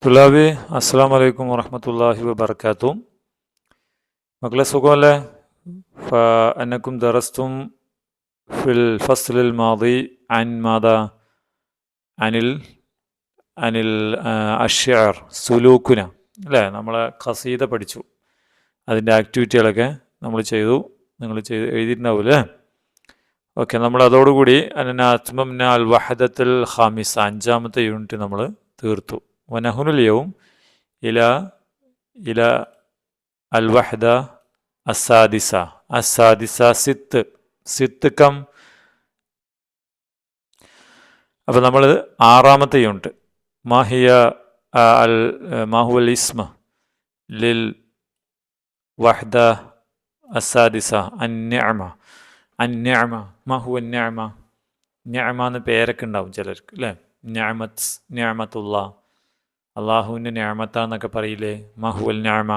തുലാബി അസ്സാം വലൈക്കും വറഹമത്തല്ലാഹി വബർക്കാത്തു. മക്കളെ സുഖമല്ലേ? അന്നക്കും ദറസ്തും ഫിൽ ഫസ്ലിൽ മാദി അൻ മാദ അനിൽ അനിൽ അഷ്യാർ സുലൂക്കുന അല്ലേ? നമ്മളെ ഖസീദ പഠിച്ചു, അതിൻ്റെ ആക്ടിവിറ്റികളൊക്കെ നമ്മൾ ചെയ്തു. നിങ്ങൾ എഴുതിയിട്ടുണ്ടാവില്ലേ? ഓക്കെ, നമ്മൾ അതോടുകൂടി അത്മംന അൽ വഹദത്തുൽ ഖാമിസ, അഞ്ചാമത്തെ യൂണിറ്റ് നമ്മൾ തീർത്തു. വനഹുനുൽ യൗം ഇല ഇല അൽ വഹദ അസാദിസ സിത്ത് കം. അപ്പോൾ നമ്മൾ ആറാമത്തെ യൂണിറ്റ് മാഹുവൽ ഇസ്മ ലിൽ വഹദ അസാദിസ അന്യഅമ മാഹുവ നിഅമ. നിഅമ എന്ന് പേരൊക്കെ ഉണ്ടാവും ചിലർക്ക് അല്ലേ? നിഅമത്തുള്ള, അള്ളാഹുവിൻ്റെ നിഅമത്താന്നൊക്കെ പറയില്ലേ? മാഹുവൽ നിഅമ,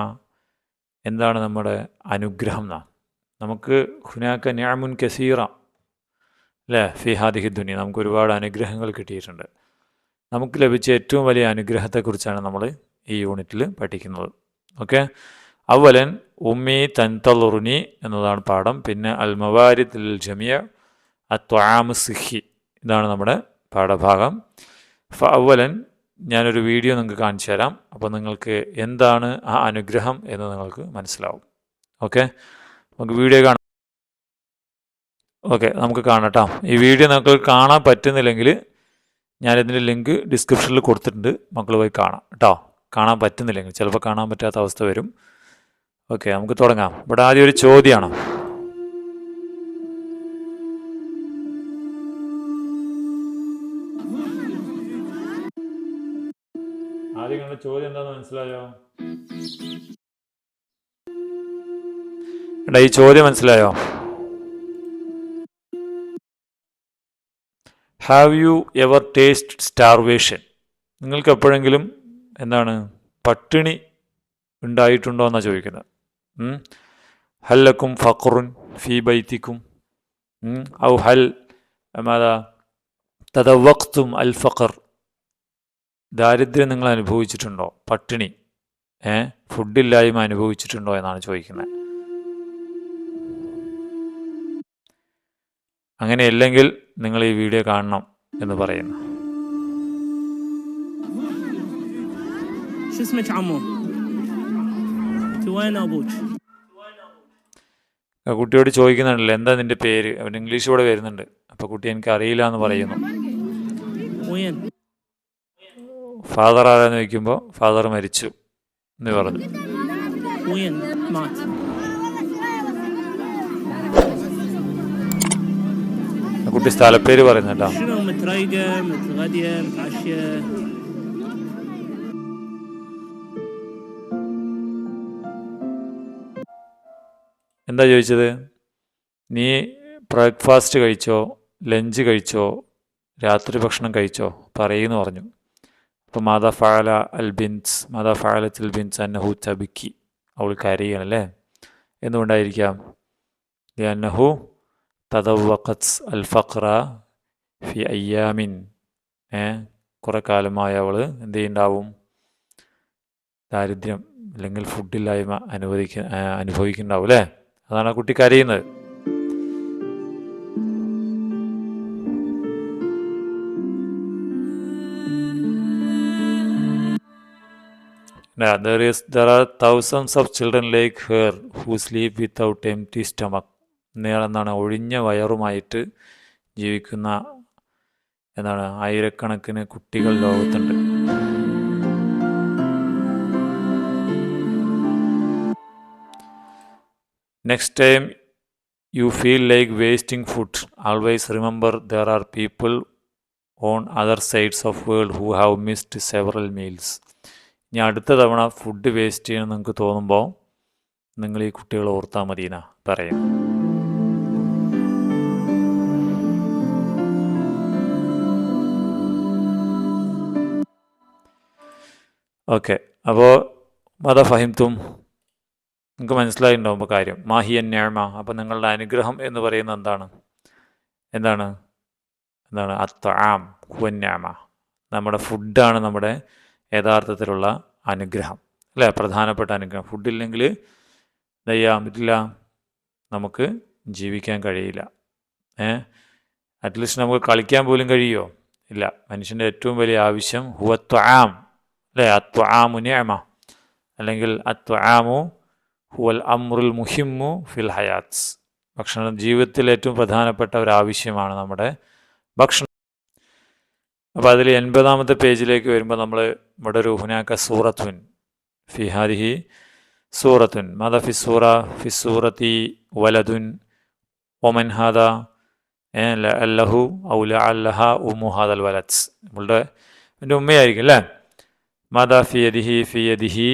എന്താണ് നമ്മുടെ അനുഗ്രഹം എന്നാണ്. നമുക്ക് ഹുനാക്ക നിഅമുൻ കസീറ അല്ലേ? ഫി ഹാദിഹി ദുനിയ, നമുക്ക് ഒരുപാട് അനുഗ്രഹങ്ങൾ കിട്ടിയിട്ടുണ്ട്. നമുക്ക് ലഭിച്ച ഏറ്റവും വലിയ അനുഗ്രഹത്തെക്കുറിച്ചാണ് നമ്മൾ ഈ യൂണിറ്റിൽ പഠിക്കുന്നത്. ഓക്കെ, അവലൻ ഉമ്മി തൻതളുറുനി എന്നതാണ് പാഠം. പിന്നെ അൽ മവാരിദ് ലിൽ ജമിയ അത്വാമു സിഹി, ഇതാണ് നമ്മുടെ പാഠഭാഗം. അവലൻ ഞാനൊരു വീഡിയോ നിങ്ങൾക്ക് കാണിച്ചു തരാം. അപ്പോൾ നിങ്ങൾക്ക് എന്താണ് ആ അനുഗ്രഹം എന്ന് നിങ്ങൾക്ക് മനസ്സിലാവും. ഓക്കെ, നമുക്ക് വീഡിയോ കാണാം. ഓക്കെ, നമുക്ക് കാണാം. ഈ വീഡിയോ നമുക്ക് കാണാൻ പറ്റുന്നില്ലെങ്കിൽ ഞാനിതിൻ്റെ ലിങ്ക് ഡിസ്ക്രിപ്ഷനിൽ കൊടുത്തിട്ടുണ്ട്, മക്കൾ പോയി കാണാം കേട്ടോ. കാണാൻ പറ്റുന്നില്ലെങ്കിൽ, ചിലപ്പോൾ കാണാൻ പറ്റാത്ത അവസ്ഥ വരും. ഓക്കെ, നമുക്ക് തുടങ്ങാം. ഇവിടെ ആദ്യം ഒരു ചോദ്യമാണ്. ആദ്യം കണ്ട ചോദ്യം എന്താണെന്ന് മനസ്സിലായോ? എടാ, ഈ ചോദ്യം മനസ്സിലായോ? Have you ever taste starvation? നിങ്ങൾക്ക് എപ്പോഴെങ്കിലും എന്താണ് പട്ടിണി ഉണ്ടായിട്ടുണ്ടോ എന്നാണ് ചോദിക്കുന്നത്. ഹല്ലക്കും ഫഖറുൻ ഫി ബൈത്തിക്കും ഔ ഹൽ മാതാ തദവഖ്തും അൽ ഫഖർ? ദാരിദ്ര്യം നിങ്ങൾ അനുഭവിച്ചിട്ടുണ്ടോ? പട്ടിണി, ഫുഡില്ലായ്മ അനുഭവിച്ചിട്ടുണ്ടോ എന്നാണ് ചോദിക്കുന്നത്. അങ്ങനെയല്ലെങ്കിൽ നിങ്ങൾ ഈ വീഡിയോ കാണണം എന്ന് പറയുന്നു. കുട്ടിയോട് ചോദിക്കുന്നുണ്ടല്ലോ, എന്താ നിന്റെ പേര്? അവൻ ഇംഗ്ലീഷ് കൂടെ വരുന്നുണ്ട്. അപ്പോൾ കുട്ടി എനിക്ക് അറിയില്ല എന്ന് പറയുന്നു. ഫാദർ ആരാന്ന് ചോദിക്കുമ്പോൾ ഫാദർ മരിച്ചു എന്ന് പറഞ്ഞു. കുട്ടി സ്ഥലപ്പേര് പറയുന്നുണ്ടോ? എന്താ ചോദിച്ചത്? നീ ബ്രേക്ക്ഫാസ്റ്റ് കഴിച്ചോ, ലഞ്ച് കഴിച്ചോ, രാത്രി ഭക്ഷണം കഴിച്ചോ പറയുന്നു പറഞ്ഞു. അപ്പോൾ മാതാ ഫഅലത്തിൽ ബിൻസ് അന്നഹു തബിക്കി, അവൾ കരയുകയാണല്ലേ. എന്തുകൊണ്ടായിരിക്കാം? ലിഅന്നഹു തദവഖത് അൽ ഫഖറ ഫി അയ്യാമിൻ, കുറേ കാലമായി അവൾ എന്ത് ചെയ്യുന്നുണ്ടാവും? ദാരിദ്ര്യം അല്ലെങ്കിൽ ഫുഡില്ലായ്മ അനുഭവിക്കുന്നുണ്ടാവും അല്ലേ? അതാണ് ആ കുട്ടി കരയുന്നത്. There are thousands of children like her who sleep without empty stomach. എന്താണ് ഒഴിഞ്ഞ വയറുമായിട്ട് ജീവിക്കുന്ന ആയിരക്കണക്കിന് കുട്ടികൾ ലോകത്തുണ്ട്. Next time you feel like wasting food, always remember there are people on other sides of world who have missed several meals. ഇനി അടുത്ത തവണ food waste ചെയ്യണം നിങ്ങൾക്ക് തോന്നുമ്പോൾ നിങ്ങൾ ഈ കുട്ടികളെ ഓർത്താൽ മതിയെന്നാ പറയും. ഓക്കെ, അപ്പോൾ മദാ ഫഹിംതും, നിങ്ങൾക്ക് മനസ്സിലായിട്ടുണ്ടാകുമ്പോൾ കാര്യം. മാഹിയൻ നിഅമ, അപ്പോൾ നിങ്ങളുടെ അനുഗ്രഹം എന്ന് പറയുന്നത് എന്താണ് അത്ആം ഹുവൻ നിഅമ. നമ്മുടെ ഫുഡാണ് നമ്മുടെ യഥാർത്ഥത്തിലുള്ള അനുഗ്രഹം, അല്ലേ? പ്രധാനപ്പെട്ട അനുഗ്രഹം. ഫുഡില്ലെങ്കിൽ എന്ത് ചെയ്യാൻ പറ്റില്ല, നമുക്ക് ജീവിക്കാൻ കഴിയില്ല. അറ്റ്ലീസ്റ്റ് നമുക്ക് കളിക്കാൻ പോലും കഴിയുമോ? ഇല്ല. മനുഷ്യൻ്റെ ഏറ്റവും വലിയ ആവശ്യം ഹുവ ത്വആം, അല്ലേ? അത്വആമു നിഅമ, അല്ലെങ്കിൽ അത്വആമു ഹുവൽ അമ്രുൽ മുഹിമ്മു ഫിൽ ഹയാത്ത്. ഭക്ഷണം ജീവിതത്തിൽ ഏറ്റവും പ്രധാനപ്പെട്ട ഒരു ആവശ്യമാണ് നമ്മുടെ ഭക്ഷണം. അപ്പോൾ അതിൽ 80-ാമത്തെ പേജിലേക്ക് വരുമ്പോൾ നമ്മൾ ഇവിടെ ഒരു ഹുനാക്ക സൂറത്തുൻ ഫി ഹാദിഹി സൂറത്തുൻ മദ ഫി സൂറത്തി വലതുൻ ഒമൻ ഹാദ അല്ലഹു ഔല അല്ലഹ ഉമ്മു ഹാദൽ വലത്ത്. നമ്മളുടെ എൻ്റെ ഉമ്മയായിരിക്കും, അല്ലേ? മദ ഫിയദിഹി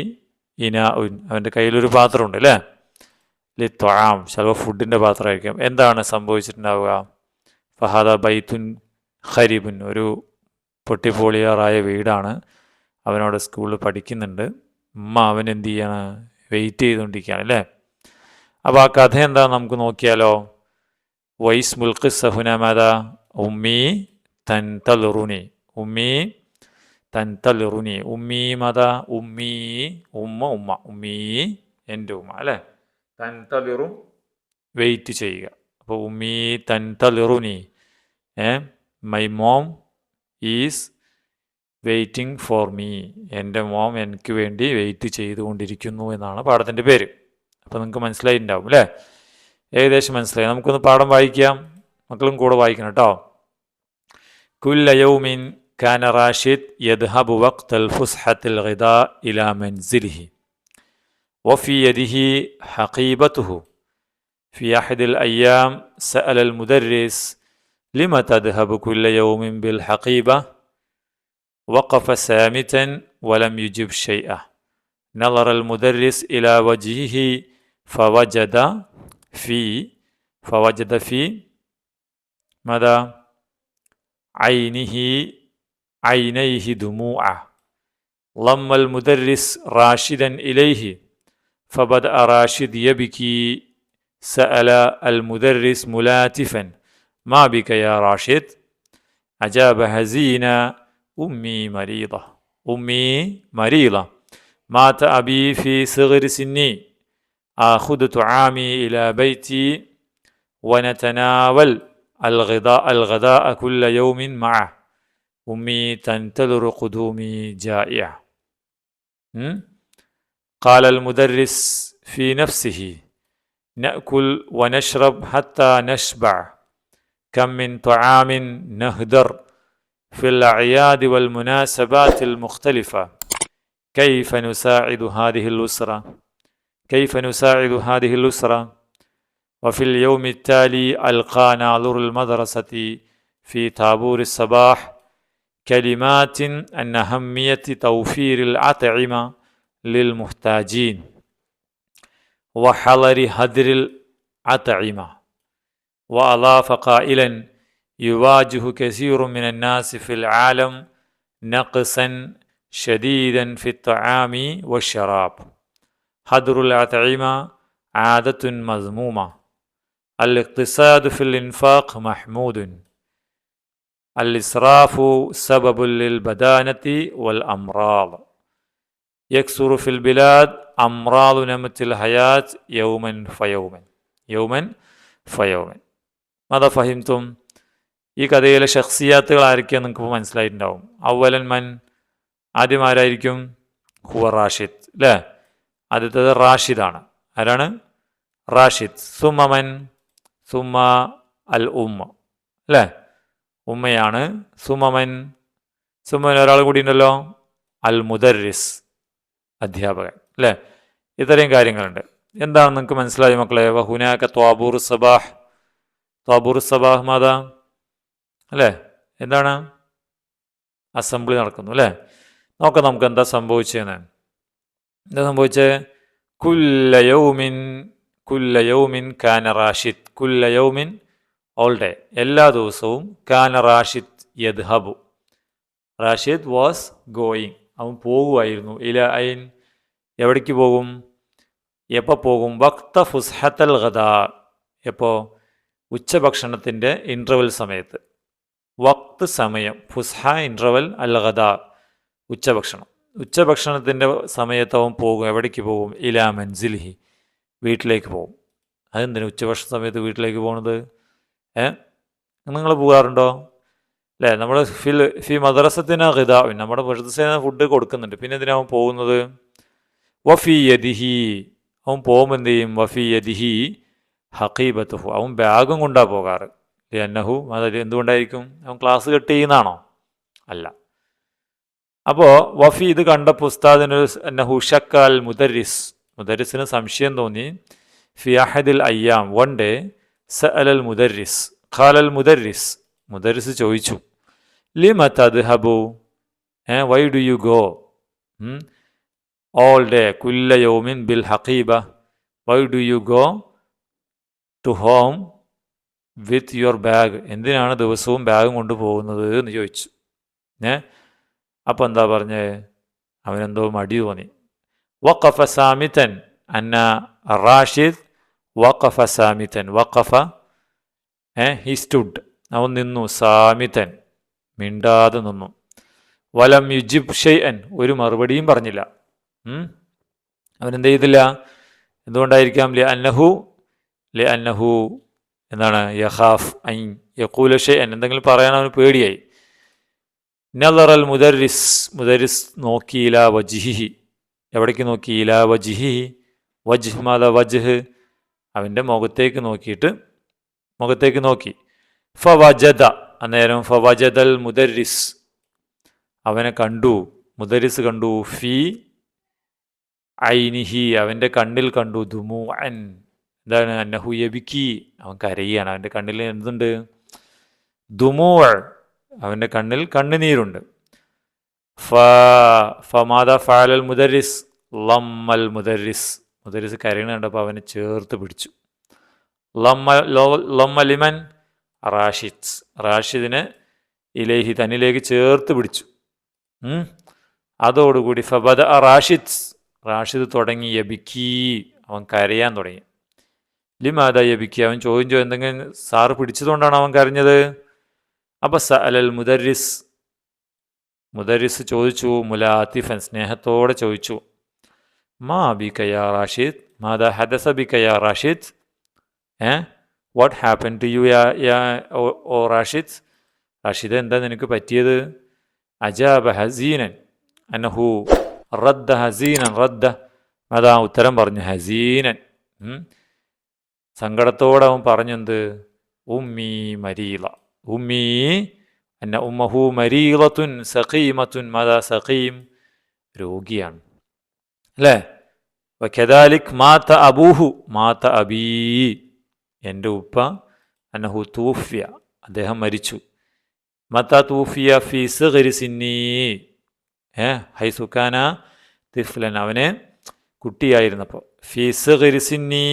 ഇനാ ഉൻ, അവൻ്റെ കയ്യിലൊരു പാത്രമുണ്ട്, അല്ലേ? ലിത്വാം, ചിലപ്പോൾ ഫുഡിൻ്റെ പാത്രമായിരിക്കും. എന്താണ് സംഭവിച്ചിട്ടുണ്ടാവുക? ഫഹാദ ബൈത്തുൻ ഖരീബുൻ, ഒരു പൊട്ടിപ്പോളിയാറായ വീടാണ്. അവനോട് സ്കൂളിൽ പഠിക്കുന്നുണ്ട്. ഉമ്മ അവൻ എന്ത് ചെയ്യാണ്? വെയിറ്റ് ചെയ്തുകൊണ്ടിരിക്കുകയാണ്, അല്ലേ? അപ്പോൾ ആ കഥ എന്താണെന്ന് നമുക്ക് നോക്കിയാലോ. വൈസ് മുൽഖിസ് ഹുനമദ ഉമ്മി തൻതലുറുനി, ഉമ്മി തൻതലുറുനി, ഉമ്മി മത ഉമ്മി ഉമ്മ ഉമ്മ ഉമ്മി എൻ്റെ ഉമ്മ, അല്ലേ? തൻതലിറും വെയിറ്റ് ചെയ്യുക. അപ്പോൾ ഉമ്മി തൻതലിറുനി, my mom is waiting for me, എൻ്റെ മോം എനിക്ക് വേണ്ടി വെയിറ്റ് ചെയ്തുകൊണ്ടിരിക്കുന്നു എന്നാണ് പാഠത്തിൻ്റെ പേര്. അപ്പോൾ നിങ്ങൾക്ക് മനസ്സിലായിട്ടുണ്ടാവും, അല്ലേ? ഏകദേശം മനസ്സിലായി. നമുക്കൊന്ന് പാഠം വായിക്കാം, മക്കളും കൂടെ വായിക്കണം കേട്ടോ. കുല്ല യൗമിൻ കാന റാഷിദ് യദ്ഹബു വഖ്തൽ ഫുസ്ഹത്തിൽ ഗിദാ ഇലാ മൻസിലിഹി വഫി യദിഹി ഹഖീബതുഹു ഫി അഹദിൽ അയ്യാം സഅലൽ മുദർരിസ് ലിമ തദ്ഹബു കുല്ല യൗമിൻ ബിൽ ഹഖീബ വഖഫ സാമിതൻ വലം യുജിബ് ഷൈഅ നളറ അൽ മുദർരിസ് ഇലാ വജ്ഹിഹി ഫവജദ ഫി മദാ عينيه دموعا ضم المدرس راشدا إليه فبدأ راشد يبكي سأل المدرس ملاتفا ما بك يا راشد أجاب هزينا أمي مريضة مات أبي في صغر سني آخذ طعامي إلى بيتي ونتناول الغداء كل يوم معه أمي تنتظر قدومي جائعة. قال المدرس في نفسه نأكل ونشرب حتى نشبع كم من طعام نهدر في الأعياد والمناسبات المختلفة كيف نساعد هذه الأسرة وفي اليوم التالي ألقى ناظر المدرسة في طابور الصباح كلمات عن أهمية توفير الأطعمة للمحتاجين وحظر هدر الأطعمة وأضاف قائلا يواجه كثير من الناس في العالم نقصا شديدا في الطعام والشراب هدر الأطعمة عادة مذمومة الاقتصاد في الإنفاق محمود الإسراف سبب للبدانة والأمراض يكثر في البلاد أمراض نمط الحياة يوما فيوما ماذا فهمتم؟ ഈ കഥയിലെ ഷഖ്സിയാത്തുകൾ ആരൊക്കെയാണ് നിങ്ങൾക്ക് മനസ്സിലായിട്ടുണ്ടാവും. അവലൻ മൻ, ആദ്യം ആരായിരിക്കും? ഹുവ റാഷിദ്, അല്ലേ? ആദ്യത്തേത് റാഷിദാണ്. ആരാണ്? റാഷിദ്. സുമമൻ, സുമ അൽ ഉമ്മ, അല്ലേ? ഉമ്മയാണ്. സുമമൻ ഒരാൾ കൂടി ഉണ്ടല്ലോ, അൽ മുദർരിസ്, അധ്യാപകൻ, അല്ലേ? ഇത്രയും കാര്യങ്ങളുണ്ട്. എന്താണ് നിങ്ങൾക്ക് മനസ്സിലായി മക്കളെ? വഹുനാക ത്വാബൂർ സബാഹ് മാതാ, അല്ലേ? എന്താണ്? അസംബ്ലി നടക്കുന്നു, അല്ലേ? നോക്കാം നമുക്ക് എന്താ സംഭവിച്ചതെന്ന്. എന്താ സംഭവിച്ചത്? കുല്ല യൗമിൻ കാന റാഷിദ്, കുല്ല യൗമിൻ ഓൾ ഡേ, എല്ലാ ദിവസവും കാന റാഷിദ് യദ്ഹബു, റാഷിദ് വാസ് ഗോയിങ്, അവൻ പോകുമായിരുന്നു. ഇല ഐൻ, എവിടേക്ക് പോകും? എപ്പോൾ പോകും? വക്ത ഫുസ്ഹത്തൽ ഗദാ, എപ്പോൾ? ഉച്ചഭക്ഷണത്തിൻ്റെ ഇൻ്റർവൽ സമയത്ത്. വക്ത് സമയം, ഫുസ്ഹ ഇൻ്റർവൽ, അൽ ഗദാ ഉച്ചഭക്ഷണം. ഉച്ചഭക്ഷണത്തിൻ്റെ സമയത്ത് അവൻ പോകും. എവിടേക്ക് പോകും? ഇലാ മൻസിലിഹി, വീട്ടിലേക്ക് പോകും. അതെന്തിനു ഉച്ചഭക്ഷണ സമയത്ത് വീട്ടിലേക്ക് പോകുന്നത്? നിങ്ങൾ പോകാറുണ്ടോ? അല്ലേ? നമ്മൾ ഫി മദ്രസത്തിന് ഖിദാഉൻ, നമ്മുടെ മദ്രസേന ഫുഡ് കൊടുക്കുന്നുണ്ട്. പിന്നെ എന്തിനാ അവൻ പോകുന്നത്? വഫി യദിഹി, അവൻ പോകുമ്പോൾ എന്ത് ചെയ്യും? വഫി യദിഹി ഹഖീബത്തുഹു, അവൻ ബാഗും കൊണ്ടാണ് പോകാറ്. ലിഅന്നഹു, അത് എന്തുകൊണ്ടായിരിക്കും? അവൻ ക്ലാസ് കട്ട് ചെയ്യുന്നതാണോ? അല്ല. അപ്പോൾ വഫി ഇത് കണ്ടപ്പോൾ ഉസ്താദിന് അന്നഹു ഷക്കൽ മുദരിസ്, മുദരിസിന് സംശയം തോന്നി. ഫി അഹദിൽ അയ്യാം, വൺ ഡേ സഅലൽ മുദരിസ്, ഖാലൽ മുദരിസ്, മുദരിസ് ചോദിച്ചു, ലിമ തദ്ഹബു, why do you go all day കുല്ല യൗമിൻ ബിൽ ഹഖീബ, why do you go to home with your bag, എന്തിനാണ് ദിവസവും ബാഗും കൊണ്ട് പോകുന്നത് എന്ന് ചോദിച്ചു. അപ്പം എന്താ പറഞ്ഞേ? അവനെന്തോ മടി തോന്നി. വഖഫ സാമിതൻ, അന്ന റാഷിദ് വഖഫ സാമിതൻ, വഖഫ ഹി സ്റ്റുഡ്, അവൻ നിന്നു. സാമിതൻ, മിണ്ടാതെ നിന്നു. വലം യുജിബ് ഷൈഅൻ, ഒരു മറുപടിയും പറഞ്ഞില്ല. അവനെന്ത് ചെയ്തില്ല? എന്തുകൊണ്ടായിരിക്കാം? ലി അന്നഹു എന്താണ്? യഖാഫ് ഐ യഖൂല ഷൈഅൻ, എന്തെങ്കിലും പറയാൻ അവന് പേടിയായി. നളറൽ മുദരിസ്, മുദരിസ് നോക്കി. ഇലാ വജ്ഹിഹി, എവിടേക്ക് നോക്കി? ഇലാ വജ്ഹിഹി, വജ്ഹ് മാദ വജ്ഹ്, അവൻ്റെ മുഖത്തേക്ക് നോക്കിയിട്ട്, മുഖത്തേക്ക് നോക്കി. ഫവജദ, അന്നേരം ഫവജദൽ മുദരിസ്, അവനെ കണ്ടു, മുദരിസ് കണ്ടു. ഫി ഐനിഹി, അവൻ്റെ കണ്ണിൽ കണ്ടു. ദുമുഅൻ, എന്താണ്? അന്നഹു യബ്കി, അവൻ കരയാണ്. അവൻ്റെ കണ്ണിൽ എന്തുണ്ട്? ദുമൂഅ്, അവൻ്റെ കണ്ണിൽ കണ്ണുനീരുണ്ട്. ഫമാദ ഫഅലൽ മുദരിസ് ലമ്മൽ മുദരിസ്, മുദരിസ് കരയണ കണ്ടപ്പോൾ അവനെ ചേർത്ത് പിടിച്ചു. ലമ്മ ലിമൻ? റാഷിദ്, റാഷിദിനെ ഇലേഹി, തന്നിലേക്ക് ചേർത്ത് പിടിച്ചു. അതോടുകൂടി ഫബദ റാഷിദ്, റാഷിദ് തുടങ്ങി. യബിക്കി, അവൻ കരയാൻ തുടങ്ങി. ലിമാദ യബിക്കി, അവൻ ചോദിച്ചു, എന്തെങ്കിലും സാറ് പിടിച്ചതുകൊണ്ടാണ് അവൻ കരഞ്ഞത്? അപ്പം സഅലൽ മുദരിസ്, മുദരിസ് ചോദിച്ചു. മുലാത്തിഫൻ, സ്നേഹത്തോടെ ചോദിച്ചു. മാ ബിക യാ റാഷിദ്, മാദാ ഹദസ ബിക യാ Rashid, what happen to you O Rashid, Rashid എന്താ നിനക്ക് പറ്റിയത്? അജാബ ഹസീനൻ, അന്നഹു റദ്ദ ഹസീനൻ, റദ്ദ, അതാ ഉത്തരം പറഞ്ഞു. ഹസീനൻ, സങ്കടത്തോടെ അവൻ പറഞ്ഞെന്ത്? ഉമ്മി മരീള, ഉമ്മി അന്ന ഉമ്മഹു മരീളത്തുൻ സഖീമത്തുൻ, മദാ സഖീം, രോഗിയാണ് അല്ലേ? വകദാലിക് മാത അബൂഹു, മാത അബീ, എൻ്റെ ഉപ്പ, അന്നഹു തൂഫിയ, അദ്ദേഹം മരിച്ചു. മത തൂഫിയ ഫി സിഗ്രി സിന്നി, ഹൈസുക്കാന തിഫ്ലൻ, അവനെ കുട്ടിയായിരുന്നപ്പോൾ. ഫി സിഗ്രി സിന്നി,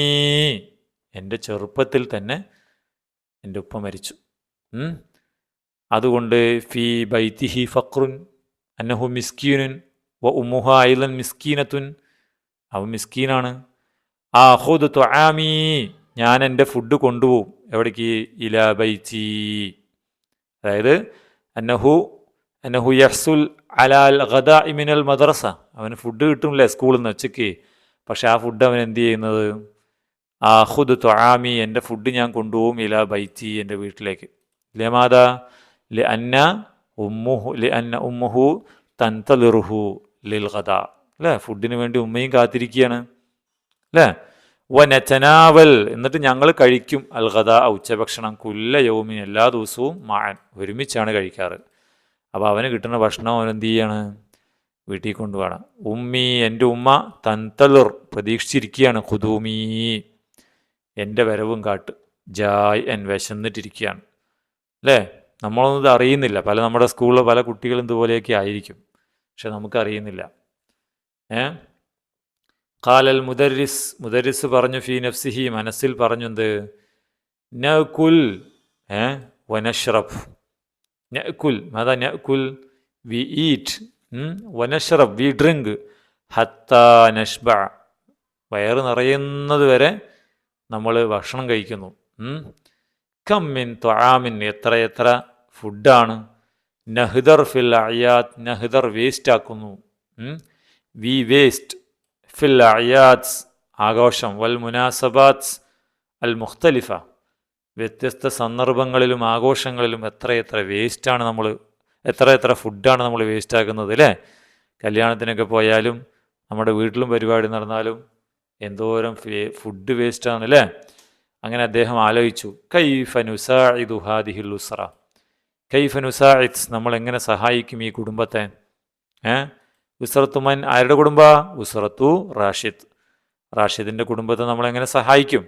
എൻ്റെ ചെറുപ്പത്തിൽ തന്നെ എൻ്റെ ഉപ്പ മരിച്ചു. അതുകൊണ്ട് ഫി ബൈത്തിഹി ഫഖ്റുൻ, അന്നഹു മിസ്കീനുൻ, വ ഉമ്മുഹ ഐലൻ മിസ്കീനത്തുൻ, അവൻ മിസ്കീനാണ്. ആഖുദു തുആമി, ഞാൻ എൻ്റെ ഫുഡ് കൊണ്ടുപോകും. എവിടേക്ക്? ഇലാ ബൈത്തി, അതായത് അന്നഹു യഹ്സുൽ അലാൽ ഗദാഇ മിനൽ മദ്രസ, അവന് ഫുഡ് കിട്ടുമല്ലേ സ്കൂളിൽ നിന്ന് ഉച്ചയ്ക്ക്. പക്ഷെ ആ ഫുഡ് അവൻ എന്ത് ചെയ്യുന്നത്? ആഖുദു തുആമി, എൻ്റെ ഫുഡ് ഞാൻ കൊണ്ടുപോകും. ഇലാ ബൈത്തി, എൻ്റെ വീട്ടിലേക്ക്. ലമാദ ലിഅന്ന ഉമ്മുഹു തൻതളിറുഹു ലിൽ ഗദാ, അല്ലേ? ഫുഡിന് വേണ്ടി ഉമ്മയും കാത്തിരിക്കുകയാണ് അല്ലേ? വനതനാവൽ, എന്നിട്ട് ഞങ്ങൾ കഴിക്കും. അൽ ഗദാ, ഉച്ചഭക്ഷണം. കുല്ല യൗമിൻ, എല്ലാ ദിവസവും. മാൻ, ഒരുമിച്ചാണ് കഴിക്കാറ്. അപ്പോൾ അവന് കിട്ടുന്ന ഭക്ഷണം അവൻ എന്ത് ചെയ്യാണ്? വീട്ടിൽ കൊണ്ടുപോകണം. ഉമ്മി, എൻ്റെ ഉമ്മ, തൻതളിർ, പ്രതീക്ഷിച്ചിരിക്കുകയാണ്. ഖുദൂമി, എൻ്റെ വരവും കാട്ട്. ജായ് എൻ, വിശന്നിട്ടിരിക്കുകയാണ് അല്ലേ? നമ്മളൊന്നും ഇത് അറിയുന്നില്ല. നമ്മുടെ സ്കൂളിലെ പല കുട്ടികളും ഇതുപോലെയൊക്കെ ആയിരിക്കും, പക്ഷെ നമുക്കറിയുന്നില്ല. ഖാലൽ മുദരിസ്, മുദരിസ് പറഞ്ഞു. ഫീ നഫ്സിഹി, മനസ്സിൽ പറഞ്ഞു. എന്ത്? നഅ്കുൽ വനശ്റബ്, നഅ്കുൽ മാദാ നഅ്കുൽ, വി ഈറ്റ്, വനശ്റബ്, വി ഡ്രിങ്ക്, ഹത്താ നഷ്ബ, വയറ് നിറയുന്നത് വരെ നമ്മൾ ഭക്ഷണം കഴിക്കുന്നു. കമ്മിൻ ത്വആമിൻ, എത്ര ഫുഡാണ്. നഹ്ദർ ഫിൽ അയാത്ത്, നഹ്ദർ വേസ്റ്റ് ആക്കുന്നു. വി വേസ്റ്റ് ഫിൽ അയാത്സ് ആഘോഷം, വൽ മുനാസബാത്സ് അൽ മുഖ്തലിഫ വ്യത്യസ്ത സന്ദർഭങ്ങളിലും ആഘോഷങ്ങളിലും എത്ര വേസ്റ്റാണ് നമ്മൾ, എത്ര ഫുഡാണ് നമ്മൾ വേസ്റ്റാക്കുന്നത് അല്ലേ. കല്യാണത്തിനൊക്കെ പോയാലും നമ്മുടെ വീട്ടിലും പരിപാടി നടന്നാലും എന്തോരം ഫുഡ് വേസ്റ്റാണ് അല്ലേ. അങ്ങനെ അദ്ദേഹം ആലോചിച്ചു, കൈഫ നുസാഇദു ഹാദിഹിൽ ഉസ്റ, കൈഫ നുസാഇദ് നമ്മളെങ്ങനെ സഹായിക്കും ഈ കുടുംബത്തെ. ഉസ്റത്തുമൻ ആരുടെ കുടുംബ? ഉസ്റത്തു റാഷിദ്, റാഷിദിൻ്റെ കുടുംബത്തെ നമ്മളെങ്ങനെ സഹായിക്കും.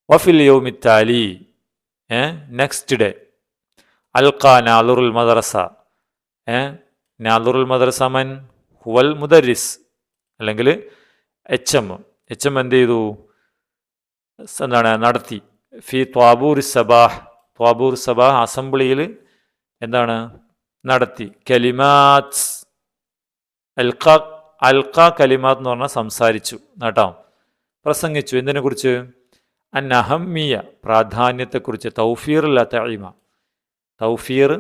വഫിൽ യൗമിത്താലി നെക്സ്റ്റ് ഡേ അൽഖാ നാലുറുൽ മദ്രസ, നാലുറുൽ മദ്രസ മൻ ഹുവൽ മുദരിസ് അല്ലെങ്കിൽ എച്ച് എം എന്ത് ചെയ്തു, എന്താണ് നടത്തി. ഫി ത്വാബൂർ സബാഹ്, ത്വാബൂർ സബാഹ് അസംബ്ലിയിൽ എന്താണ് നടത്തി. കലിമാത്ത് അൽഖ കലിമാത്ത് എന്ന് പറഞ്ഞാൽ സംസാരിച്ചു കേട്ടോ, പ്രസംഗിച്ചു. എന്തിനെക്കുറിച്ച്? അന്നഹമ്മിയ പ്രാധാന്യത്തെക്കുറിച്ച്. തൗഫീർ തഈമ, തൗഫീർ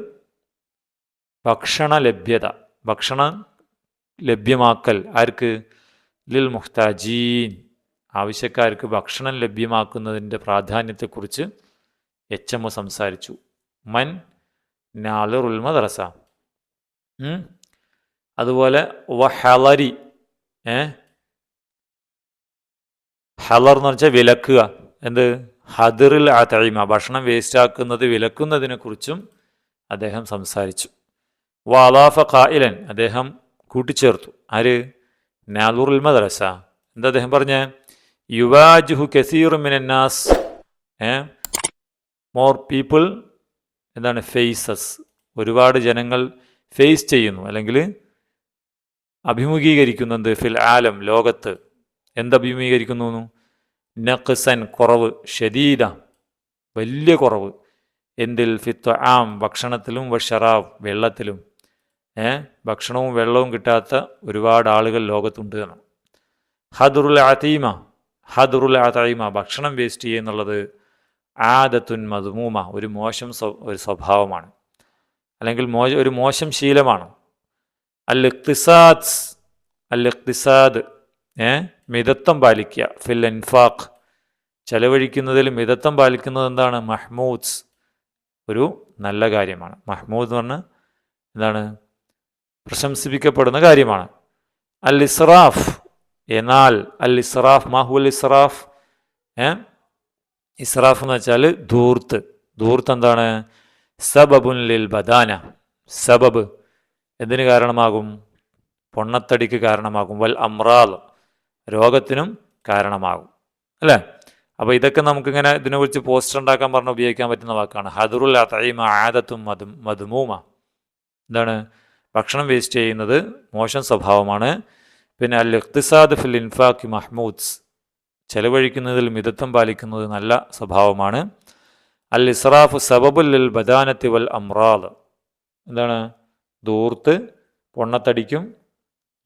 ഭക്ഷണ ലഭ്യത, ഭക്ഷണം ലഭ്യമാക്കൽ. ആർക്ക്? ലിൽ മുഹ്താജീൻ ആവശ്യക്കാർക്ക് ഭക്ഷണം ലഭ്യമാക്കുന്നതിൻ്റെ പ്രാധാന്യത്തെക്കുറിച്ച് എച്ച് എം സംസാരിച്ചു. മൻ നാലുറുൽ മദ്രസ. അതുപോലെ വഹലരി, ഹലർ എന്ന് വെച്ചാൽ വിലക്കുക. എന്ത്? ഹദറിൽ അതഈമ ഭക്ഷണം വേസ്റ്റാക്കുന്നത് വിലക്കുന്നതിനെക്കുറിച്ചും അദ്ദേഹം സംസാരിച്ചു. വഅലാഫ ഖായിലൻ അദ്ദേഹം കൂട്ടിച്ചേർത്തു. ആര്? നാലുറുൽ മദ്രസ. എന്താ അദ്ദേഹം പറഞ്ഞേ? യുവാജുഹു കസീറു മിനന്നാസ്, മോർ പീപ്പിൾ എന്താണ് ഫേസസ്, ഒരുപാട് ജനങ്ങൾ ഫേസ് ചെയ്യുന്നു അല്ലെങ്കിൽ അഭിമുഖീകരിക്കുന്നുണ്ട്. ഫിൽ ആലം ലോകത്ത് എന്തഭിമുഖീകരിക്കുന്നു? നഖ്സൻ കുറവ്, ഷദീദ വലിയ കുറവ്. എന്തിൽ? ഫിത്ത്ആം ഭക്ഷണത്തിലും, വശറാബ് വെള്ളത്തിലും. ഭക്ഷണവും വെള്ളവും കിട്ടാത്ത ഒരുപാട് ആളുകൾ ലോകത്തുണ്ട് എന്ന്. ഹദറുൽ അതീമ, ഹദറുൽ അതീമ ഭക്ഷണം വേസ്റ്റ് ചെയ്യുന്നുള്ളത് ആദത്തുൻ മദ്മൂമ ഒരു മോശം ഒരു സ്വഭാവമാണ്, അല്ലെങ്കിൽ ഒരു മോശം ശീലമാണ്. അൽ ഇഖ്തിസാദ്, അൽ ഇഖ്തിസാദ് മിതത്വം പാലിക്കുക. ഫിൽ ഇൻഫാഖ് ചെലവഴിക്കുന്നതിൽ മിതത്വം പാലിക്കുന്നത് എന്താണ്? മഹ്മൂദ് ഒരു നല്ല കാര്യമാണ്. മഹ്മൂദ് എന്ന് പറഞ്ഞാൽ എന്താണ്? പ്രശംസിപ്പിക്കപ്പെടുന്ന കാര്യമാണ്. അൽ ഇസ്റാഫ്, എന്നാൽ അൽ ഇസ്റാഫ് മാഹുൽ ഇസ്റാഫ്, ഇസ്റാഫ് എന്ന് വെച്ചാൽ ധൂർത്ത്. ധൂർത്ത് എന്താണ്? സബബുൻ ലിൽ ബദാന, സബബ് എന്തിന് കാരണമാകും? പൊണ്ണത്തടിക്ക് കാരണമാകും. വൽ അമ്രാദ് രോഗത്തിനും കാരണമാകും അല്ലേ. അപ്പോൾ ഇതൊക്കെ നമുക്കിങ്ങനെ ഇതിനെക്കുറിച്ച് പോസ്റ്റർ ഉണ്ടാക്കാൻ പറഞ്ഞ് ഉപയോഗിക്കാൻ പറ്റുന്ന വാക്കാണ്. ഹദറുൽ അതഈമ ആദത്തും മദ്മൂമ, എന്താണ്? ഭക്ഷണം വേസ്റ്റ് ചെയ്യുന്നത് മോശം സ്വഭാവമാണ്. പിന്നെ അൽ ഇഖ്തിസാദ് ഫിൽ ഇൻഫാഖി മഹ്മൂദ്സ് ചെലവഴിക്കുന്നതിൽ മിതത്വം പാലിക്കുന്നത് നല്ല സ്വഭാവമാണ്. അൽ ഇസ്റാഫ് സബബുൽ ലിൽ ബദാനത്തി വൽ അമ്രാദ് എന്താണ്? ധൂർത്ത് പൊണ്ണത്തടിക്കും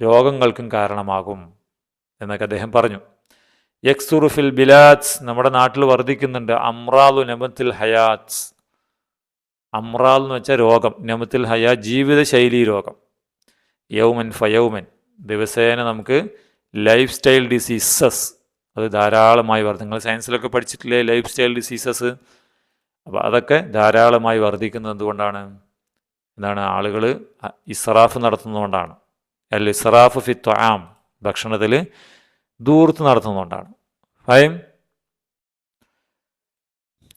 രോഗങ്ങൾക്കും കാരണമാകും എന്നൊക്കെ അദ്ദേഹം പറഞ്ഞു. യക്സുറു ഫിൽ ബിലാദ്സ് നമ്മുടെ നാട്ടിൽ വർദ്ധിക്കുന്നുണ്ട്. അമ്രാദു നമത്തിൽ ഹയാത്സ്, അമ്രാദ് എന്ന് വെച്ചാൽ രോഗം, നമത്തിൽ ഹയാ ജീവിതശൈലി രോഗം. യൗമൻ ഫയൗമൻ ദിവസേന നമുക്ക് ലൈഫ് സ്റ്റൈൽ ഡിസീസസ് അത് ധാരാളമായി നിങ്ങൾ സയൻസിലൊക്കെ പഠിച്ചിട്ടില്ലേ ലൈഫ് സ്റ്റൈൽ ഡിസീസസ്. അപ്പോൾ അതൊക്കെ ധാരാളമായി വർദ്ധിക്കുന്നത് എന്തുകൊണ്ടാണ്? എന്താണ്? ആളുകൾ ഇസ്റാഫ് നടത്തുന്നതുകൊണ്ടാണ്. അൽ ഇസ്റാഫ് ഫി ത്വആം ഭക്ഷണത്തിൽ ധൂർത്ത് നടത്തുന്നതുകൊണ്ടാണ്. ഫൈം.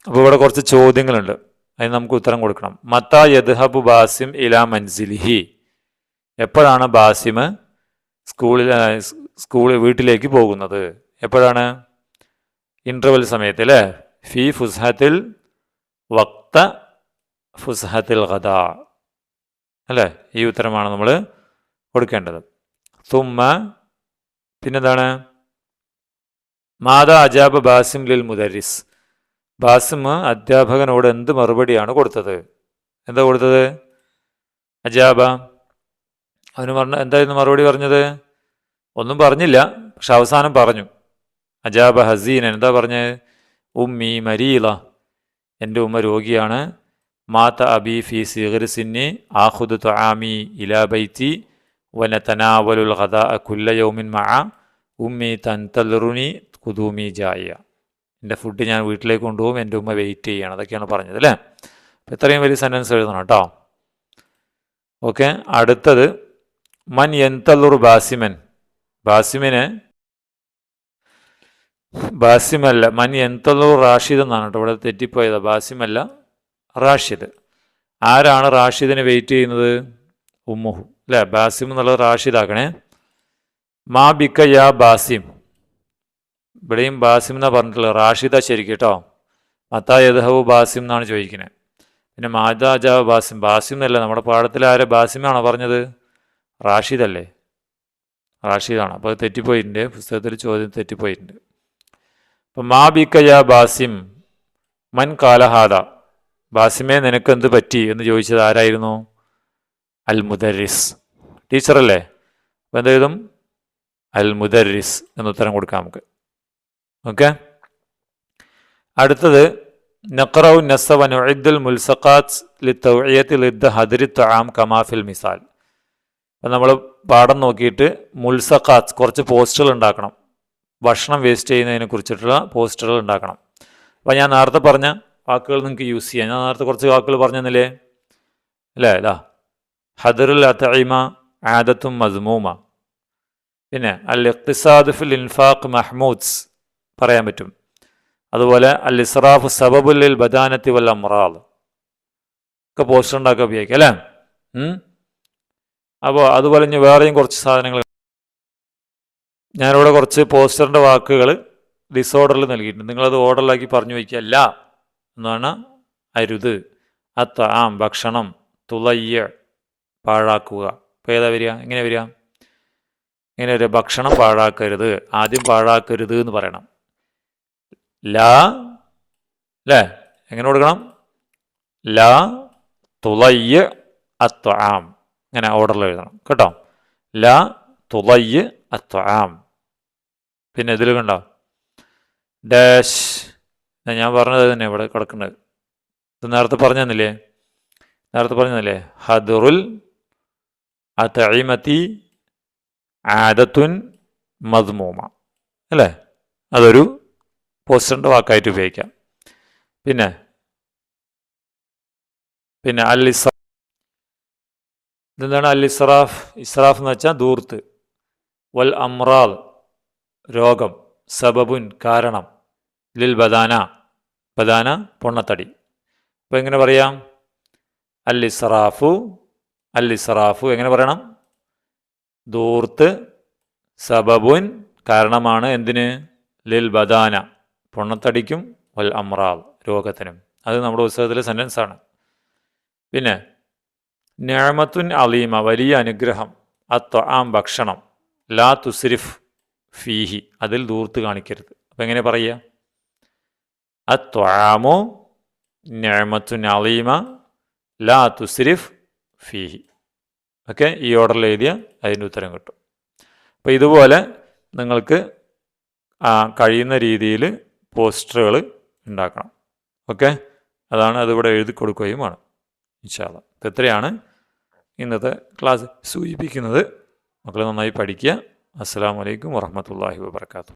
അപ്പോൾ ഇവിടെ കുറച്ച് ചോദ്യങ്ങളുണ്ട്, അതിന് നമുക്ക് ഉത്തരം കൊടുക്കണം. മത്താ യദ്ഹബു ബാസിം ഇലാ മൻസിലിഹി എപ്പോഴാണ് ബാസിം വീട്ടിലേക്ക് പോകുന്നത്? എപ്പോഴാണ്? ഇൻ്റർവെൽ സമയത്ത് അല്ലേ. ഫി ഫുസ്ഹത്തിൽ വക്ത ഫുസ്ഹത്തിൽ ഗദാ അല്ലേ. ഈ ഉത്തരമാണ് നമ്മൾ കൊടുക്കേണ്ടത്. തുമ്മ പിന്നെന്താണ്? മാതാ അജാബ ബാസിം ലിൽ മുദരിസ് ബാസിം അധ്യാപകനോട് എന്ത് മറുപടിയാണ് കൊടുത്തത്? എന്താ കൊടുത്തത്? അജാബ അവന് എന്തായിരുന്നു മറുപടി പറഞ്ഞത്? ഒന്നും പറഞ്ഞില്ല, പക്ഷെ അവസാനം പറഞ്ഞു. അജാബ ഹസീനൻ എന്താ പറഞ്ഞത്? ഉമ്മി മരീല എൻ്റെ ഉമ്മ രോഗിയാണ്. മാത അബി ഫി സിഗർ സിന്നി ആഖുദു തുആമി ഇലാ ബൈത്തി വനതനാവലുൽ ഖദാഅ കുല്ല യൗമിൻ മഅ ഉമ്മി തൻതലിറുനി ഖുദൂമി ജായിയ. എൻ്റെ ഫുഡ് ഞാൻ വീട്ടിലേക്ക് കൊണ്ടുപോകും, എൻ്റെ ഉമ്മ വെയിറ്റ് ചെയ്യണം. അതൊക്കെയാണ് പറഞ്ഞത് അല്ലേ. അപ്പോൾ ഇത്രയും വലിയ സെൻറ്റൻസ് എഴുതണം കേട്ടോ. ഓക്കെ, അടുത്തത് മൻ യൻതലുറു ബാസിമൻ. ബാസിമല്ല, മൻ യൻതലുറു റാഷിദ് എന്നാണ് കേട്ടോ. ഇവിടെ തെറ്റിപ്പോയത്, ബാസിമല്ല റാഷിദ്. ആരാണ് റാഷിദിനെ വെയിറ്റ് ചെയ്യുന്നത്? ഉമ്മുഹു അല്ലേ. ബാസിം എന്നുള്ളത് റാഷിദാക്കണേ. മാ ബിക്ക യാ ബാസിം. ഇവിടെയും ബാസിം എന്നാണ് പറഞ്ഞിട്ടുള്ളത്, റാഷിദ ശരിക്കും കേട്ടോ. മത്താ യദ്ഹബു ബാസിം എന്നാണ് ചോദിക്കുന്നത്. പിന്നെ മാതാ ജാ ബാസിം. ബാസിം എന്നല്ല, നമ്മുടെ പാഠത്തിൽ ആരെ ബാസിമാണോ പറഞ്ഞത്? റാഷിദല്ലേ, റാഷിദാണ്. അപ്പോൾ അത് തെറ്റിപ്പോയിട്ടുണ്ട്, പുസ്തകത്തിൽ ചോദ്യം തെറ്റിപ്പോയിട്ടുണ്ട്. അപ്പം മാ ബിക്ക യാ ബാസിം മൻ കാലഹാദ. ബാസിമേ നിനക്ക് എന്ത് പറ്റി എന്ന് ചോദിച്ചത് ആരായിരുന്നു? അൽ മുദരിസ്, ടീച്ചറല്ലേ. അപ്പം എന്ത് എഴുതും? അൽ മുദരിസ് എന്ന് ഉത്തരം കൊടുക്കാം നമുക്ക്. ഓക്കെ, അടുത്തത് നഖറഉ നസവ നുഇദ്ദുൽ മുൽസഖാത്ത് ലിത്തൗഇയത്തി ലിദ്ദ ഹദ്രി തആം കമാ ഫിൽ മിസാൽ. അപ്പം നമ്മൾ പാഠം നോക്കിയിട്ട് മുൽസഖാത്ത് കുറച്ച് പോസ്റ്ററുകൾ ഉണ്ടാക്കണം. ഭക്ഷണം വേസ്റ്റ് ചെയ്യുന്നതിനെ കുറിച്ചിട്ടുള്ള പോസ്റ്ററുകൾ ഉണ്ടാക്കണം. അപ്പം ഞാൻ നേരത്തെ പറഞ്ഞ വാക്കുകൾ നിങ്ങൾക്ക് യൂസ് ചെയ്യാം. ഞാൻ നേരത്തെ കുറച്ച് വാക്കുകൾ പറഞ്ഞെന്നില്ലേ അല്ലേ. ഇതാ ഹദറുൽ അത്ഇമ ആദത്തും മസ്മൂമ. പിന്നെ അൽ ഇഖ്തിസാദ് ഫിൽ ഇൻഫാഖ് മഹ്മൂദ്സ് പറയാൻ പറ്റും. അതുപോലെ അൽ ഇസ്റാഫ് സബബുൽ ലിൽ ബദാനത്തി വൽ അമ്റാദ് ഒക്കെ പോസ്റ്റർ ഉണ്ടാക്കാൻ ഉപയോഗിക്കാം അല്ലേ. അപ്പോൾ അതുപോലെ ഇനി വേറെയും കുറച്ച് സാധനങ്ങൾ ഞാനിവിടെ കുറച്ച് പോസ്റ്ററിൻ്റെ വാക്കുകൾ ഡിസോർഡറിൽ നൽകിയിട്ടുണ്ട്. നിങ്ങളത് ഓർഡറിലാക്കി പറഞ്ഞു വയ്ക്കുക. അല്ല എന്നാണ് അരുത്, അത്ആം ഭക്ഷണം, തുളയ്യ പാഴാക്കുക. അപ്പോൾ ഏതാ വരിക? എങ്ങനെ വരിക? ഇങ്ങനെ ഒരു ഭക്ഷണം പാഴാക്കരുത്. ആദ്യം പാഴാക്കരുത് എന്ന് പറയണം. ലാ അല്ലേ, എങ്ങനെ കൊടുക്കണം? ലാ തുളയ്യ അത്ആം, ഇങ്ങനെ ഓർഡറിൽ എഴുതണം കേട്ടോ. ലാ തുളയ്യ അത്ആം. പിന്നെ ഇതിൽ കണ്ടോ ഡാഷ്, ഞാൻ പറഞ്ഞത് തന്നെ ഇവിടെ കിടക്കുന്നത്. ഇത് നേരത്തെ പറഞ്ഞെന്നില്ലേ, ഹദറുൽ അത്ഇമതി ആദത്തുൻ മദ്മൂമ അല്ലേ. അതൊരു പോസ്റ്ററിൻ്റെ വാക്കായിട്ട് ഉപയോഗിക്കാം. പിന്നെ അൽ ഇസ്റാഫ്. ഇതെന്താണ് അൽ ഇസ്റാഫ്? ഇസ്റാഫ് എന്ന് വെച്ചാൽ ദൂർത്ത്. വൽ അമ്രാദ് രോഗം, സബബുൻ കാരണം, ലിൽ ബദാന പൊണ്ണത്തടി. അപ്പോൾ എങ്ങനെ പറയാം? അൽ ഇസ്റാഫു എങ്ങനെ പറയണം? ദൂർത്ത്, സബബുൻ കാരണമാണ്, എന്തിന്? ലിൽ ബദാന പൊണ്ണത്തടിക്കും, വൽ അമ്രാദ് രോഗത്തിനും. അത് നമ്മുടെ പുസ്തകത്തിലെ സെൻറ്റൻസ് ആണ്. പിന്നെ നിഅമത്തുൻ അലീമ വലിയ അനുഗ്രഹം, അത്ആം ഭക്ഷണം, ലാ തുസ്രിഫ് ഫീഹി അതിൽ ദൂർത്ത് കാണിക്കരുത്. അപ്പം എങ്ങനെ പറയുക? അത്ആമു നിഅമത്തുൻ അലീമ ലാ തുസ്രിഫ് ഫീഹി. ഓക്കെ, ഈ ഓർഡറിൽ എഴുതിയ അതിൻ്റെ ഉത്തരം കിട്ടും. അപ്പോൾ ഇതുപോലെ നിങ്ങൾക്ക് കഴിയുന്ന രീതിയിൽ പോസ്റ്ററുകൾ ഉണ്ടാക്കണം. ഓക്കെ, അതാണ് അതിവിടെ എഴുതി കൊടുക്കുകയും വേണം ഇൻഷാ അല്ലാഹ്. ഇത്രയാണ് ഇന്നത്തെ ക്ലാസ് സൂചിപ്പിക്കുന്നത്. മക്കൾ നന്നായി പഠിക്കുക. അസ്സലാമു അലൈക്കും വറഹ്മത്തുള്ളാഹി വബറകാതുഹു.